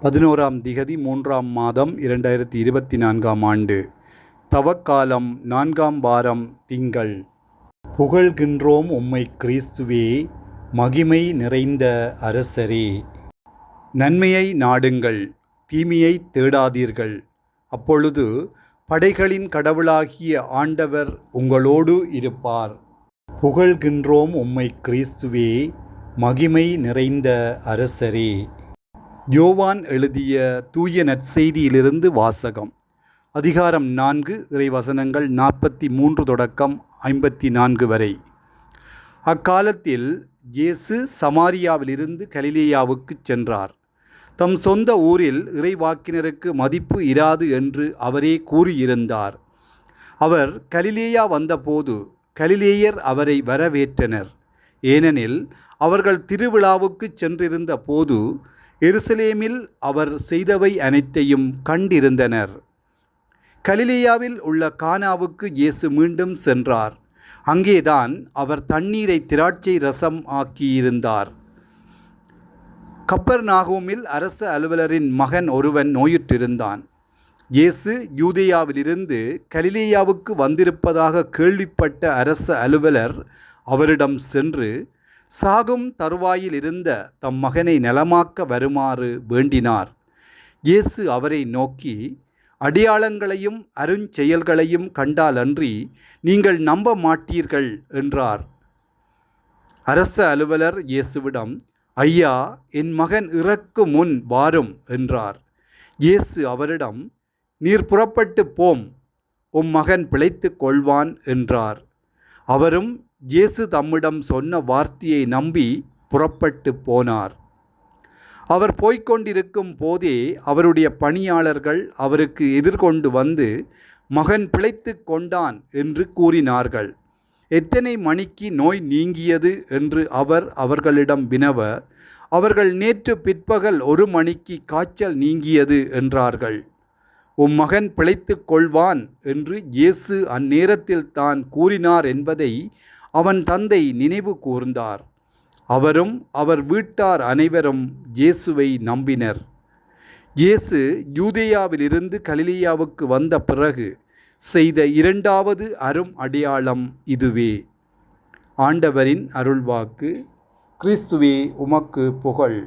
11ஆம் திகதி 3ஆம் மாதம் 2024ஆம் ஆண்டு. தவக்காலம் 4ஆம் வாரம் திங்கள். புகழ்கின்றோம் உம்மை கிறிஸ்துவே, மகிமை நிறைந்த அரசரே. நன்மையை நாடுங்கள், தீமையை தேடாதீர்கள். அப்பொழுது படைகளின் கடவுளாகிய ஆண்டவர் உங்களோடு இருப்பார். புகழ்கின்றோம் உம்மை கிறிஸ்துவே, மகிமை நிறைந்த அரசரே. யோவான் எழுதிய தூய நற்செய்தியிலிருந்து வாசகம். அதிகாரம் 4, இறைவசனங்கள் 43 தொடக்கம் 54 வரை. அக்காலத்தில் இயேசு சமாரியாவிலிருந்து கலிலேயாவுக்குச் சென்றார். தம் சொந்த ஊரில் இறைவாக்கினருக்கு மதிப்பு இராது என்று அவரே கூறியிருந்தார். அவர் கலிலேயா வந்தபோது கலிலேயர் அவரை வரவேற்றனர். ஏனெனில் அவர்கள் திருவிழாவுக்குச் சென்றிருந்த போது எருசலேமில் அவர் செய்தவை அனைத்தையும் கண்டிருந்தனர். கலிலேயாவில் உள்ள கானாவுக்கு இயேசு மீண்டும் சென்றார். அங்கேதான் அவர் தண்ணீரை திராட்சை ரசம் ஆக்கியிருந்தார். கப்பர்நாகூமில் அரச அலுவலரின் மகன் ஒருவன் நோயுற்றிருந்தான். இயேசு யூதேயாவிலிருந்து கலிலேயாவுக்கு வந்திருப்பதாக கேள்விப்பட்ட அரச அலுவலர் அவரிடம் சென்று சாகும் தருவாயில் இருந்த தம் மகனை நலமாக்க வருமாறு வேண்டினார். இயேசு அவரை நோக்கி, அடையாளங்களையும் அருஞ்செயல்களையும் கண்டாலன்றி நீங்கள் நம்ப மாட்டீர்கள் என்றார். அரச அலுவலர் இயேசுவிடம், ஐயா, என் மகன் இறக்கு முன் வாரும் என்றார். இயேசு அவரிடம், நீர் புறப்பட்டு போம், உம் மகன் பிழைத்து கொள்வான் என்றார். அவரும் இயேசு தம்மிடம் சொன்ன வார்த்தையை நம்பி புறப்பட்டு போனார். அவர் போய்கொண்டிருக்கும் போதே அவருடைய பணியாளர்கள் அவருக்கு எதிர்கொண்டு வந்து, மகன் பிழைத்து கொண்டான் என்று கூறினார்கள். எத்தனை மணிக்கு நோய் நீங்கியது என்று அவர் அவர்களிடம் வினவ, அவர்கள் நேற்று பிற்பகல் 1 மணிக்கு காய்ச்சல் நீங்கியது என்றார்கள். உம் மகன் பிழைத்து கொள்வான் என்று இயேசு அந்நேரத்தில் தான் கூறினார் என்பதை அவன் தந்தை நினைவு கூர்ந்தார். அவரும் அவர் வீட்டார் அனைவரும் இயேசுவை நம்பினர். இயேசு யூதேயாவிலிருந்து கலிலேயாவுக்கு வந்த பிறகு செய்த 2வது அரும் அடையாளம் இதுவே. ஆண்டவரின் அருள்வாக்கு. கிறிஸ்துவே, உமக்கு புகழ்.